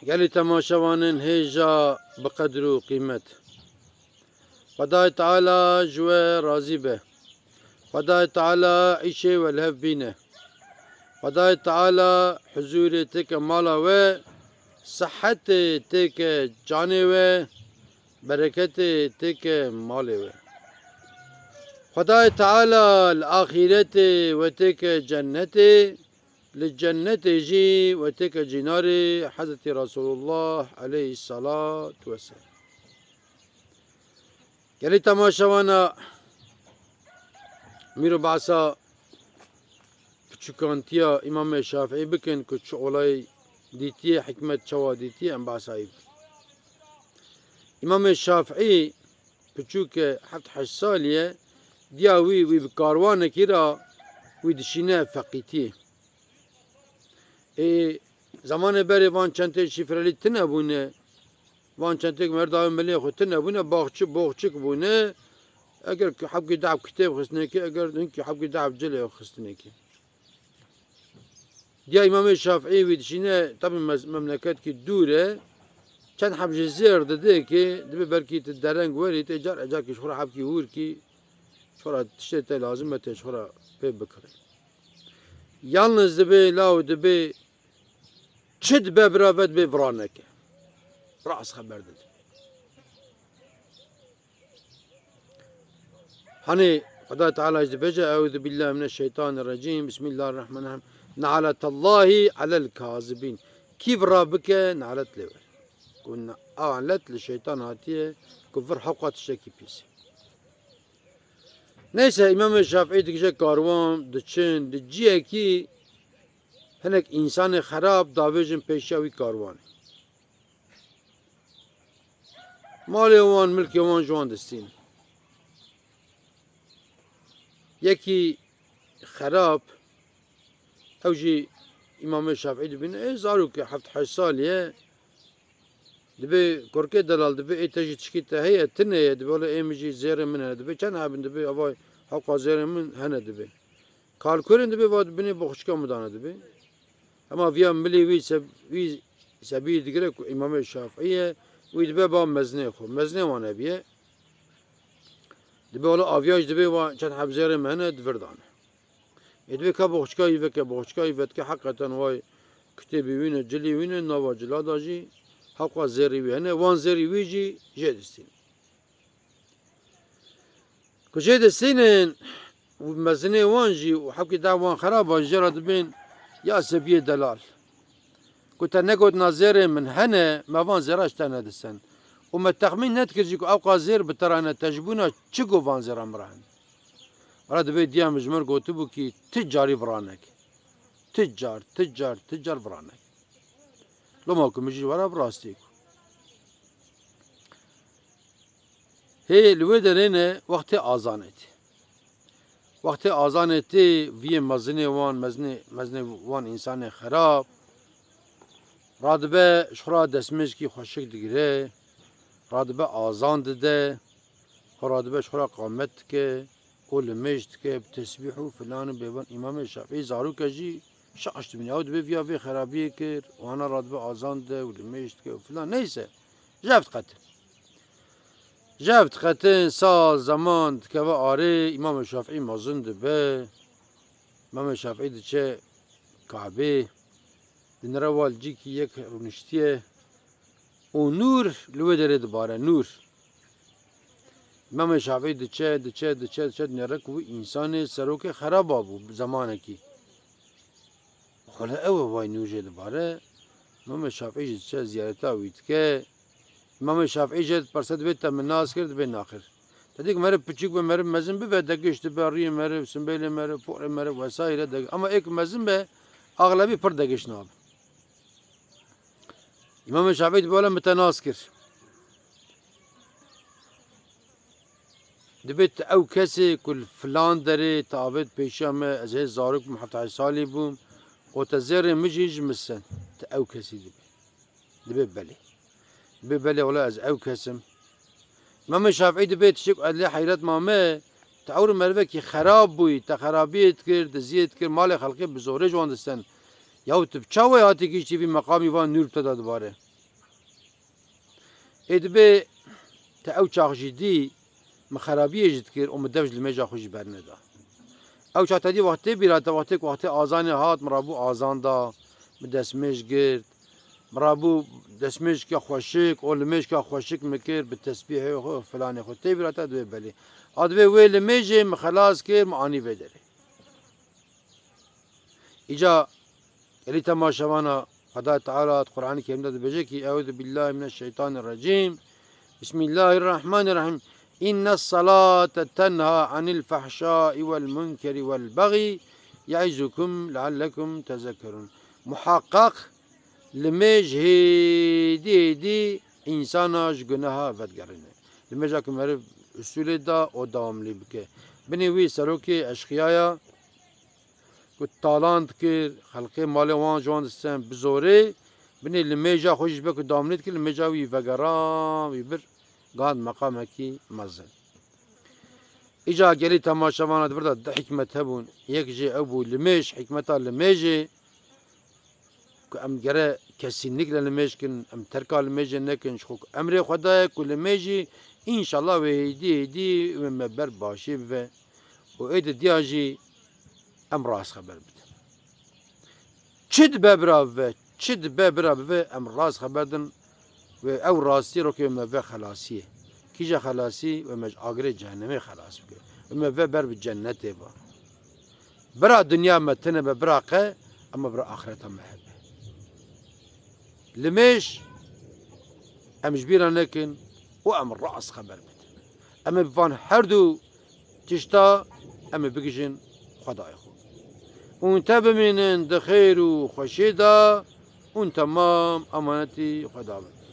گلی تماشاوانن هیجا بقدر و قیمت خدای تعالی جوه راضی به خدای تعالی عیشه و الهف بینه خدای تعالی حضور تک مالا و صحت تک جانه و برکت تک مال و خدای تعالی الآخرت و تک جنت للجنة جي وتك جنار حضرت رسول الله عليه الصلاة والسلام گلی تماشاوانا میرو بعثا پچکانتیا امام شافعی بکن که چه اولای دیتی حکمت چوا دیتی ام بعثایی امام شافعی پچوک 7 سالیه دیاوی وی بکاروان کرا وی دشینه فقیتی زمان بری وان چنته شifreli tine bune وان چنته مردای ملی خود tine bune باغچه bune اگر که حبکی دعب کتاب خستنه کی اگر هنکی حبکی دعب جلی خستنه کی دیا امام شافعی ویدشینه tabi memleket ki دوره چند حبج زیر داده که دبی برکی تدرنگ وری تجار اجار کی شورا حبکی هور کی شورا تشت لازمه شورا پی بکره yalnız دبی لاو دبی چد به براود به ورانکه راس خبر داد hani خدا تعالى اجد بجا اعوذ بالله من الشيطان الرجيم بسم الله الرحمن الرحيم نعلة الله على الكاذبين كيف رابك نعلت له كنا اعلت للشيطان هاتيه كفر حقات الشكي بيس neyse İmam Şafii dikecek karvan dçin dciye ki هنک انسان خراب داویجن پیشاوی کاروان مال وان ملک وان جوان دستین یکی خراب اوجی امام شافعی دبین زارو که 7 سالیه دبی کرکه دلال دبی ایتجی تشکیته هیه تنه دبی ولی ایمجی زیر من هنه دبی چند هبین دبی اوای حقا زیر من هنه دبی کارکورین دبی واد بینی بخشکا مدانه دبی اما ویا ملی وی سبی دیگره که امام شافعیه وی دبی با مزنه وانه بیه دبی ولی آویاج دبی و چند حبزیر مهنه دوردانه دبی که بخشکایی و که بخشکایی و که حقیقتا وای کتبی وینه جلی وینه نوا جلادا جی حقا زیری وی هنه وان زیری وی جی جدستین که جدستینن و مزنه وان جی و حقی دا وان خراب وان جرا دبین یا سبیه دلال كنت نقول نازير من هنا ما فان زراش تانا دسن وما تخمين نتكرجي او قازير بترانا تجبونا تشكو فان زرا مرهن راد بيت ديا مجمر قوتبو كي تجاري فرانك تجار فرانك لو ماكو مجي ورا براستيكو هي الودرينه وقت اذانت وقت آزانتی وی مزنه وان انسان خراب رادبه شورا دسمش کی خوشک دیگره رادبه آزان دده رادبه شورا قامت که اول مشت که تسبیح و فلان بیوان امام شافعی زارو کجی شاشت بنی او دبه ویا وی خرابی کر و انا رادبه آزان ده اول مشت که فلان نیسه جفت خطن سال زمان که و آره امام شافعی مازند به امام شافعی دچه کعبه دنروال جی کی یک رونشتیه و نور لوه داره دباره نور امام شافعی دچه نرک و انسان سروک خراب آبو زمانه کی خلا او وای نور جه دباره امام شافعی دچه زیارتا وید که امام شافعی جد پرسد بیت من ناز کرد به ناخر تدیک مره پچیک به مره مزن به دگشت به ری مره سنبیل مره پور مره وسایل دگ اما یک مزن به اغلبی پر دگش ناب امام شافعی بالا متناز کرد دبیت او کسی کل فلان داره تعوید پیشامه از زارک محفظ سالی بوم و تزیر مجیج مسن او کسی دبی بله ببلي ولا از او كسم ماما شافعي دبيت شيك قال لي حيرت ماما تعور مرفك خراب بوي تخرابيت كرد زيت كر مال خلقي بزوره جوان دستن yahut çawe hati geçti bir makamı van nür tada dubare edbe te ev çaxjidi mxarabiye jidkir o medevj limeja xoş berneda ew çatadî wextê bîrate wextê azanê hat mirabû azanda bi destmêj girt mirabû destmêjka xweşik û limêjka xweşik mikir bi tesbîhê xwe filanê xwe tê bîrate divê belê a divê wê limêjê min xelas kir min anî vê derê îca elî temaşevana Xwedayê Teala Qur'an-ı Kerim'de dibêje ki eûzü billahi mineşşeytanirracîm Bismillahirrahmanirrahim إن الصلاة تنهى عن الفحشاء والمنكر والبغي يعظكم لعلكم تذكرون محقق لمج هدي إنسانا جنها فتقرنه لمج أكم عرف أصول دا أو دوام لي بك بني وي سروكي أشخيايا كنت طالانت كير خلقي مالي وان جوان السن بزوري بني لمجا خوش بك دوام لي كير لمجا وي فقرام ويبر قاد مقامكي مزن إجا قالي تماشاوانا دبردا ده حكمة هبون يكجي أبو لميش حكمتا لميجي أم جرى كسينك لميش كن أم تركا لميجي نكن شخوك أمري خدايا كل لميجي إن شاء الله ويدي ومبر باشي بفا وإيد دياجي أم راس خبر بد تشد بابرا بفا تشد بابرا بفا أم راس خبردن و او راستی رو که مو خلاصیه کیجا خلاصی و مج آگره جهنمی خلاص بکه و مو بر به جنت با برا دنیا متنه به براقه اما برا آخرت هم محبه لمش امش بیرا نکن و ام راس خبر بده اما بفان هر دو تشتا اما بگیجن خدای خود اون تبمینن دخیر و خوشیدا اون تمام امانتی خدا بده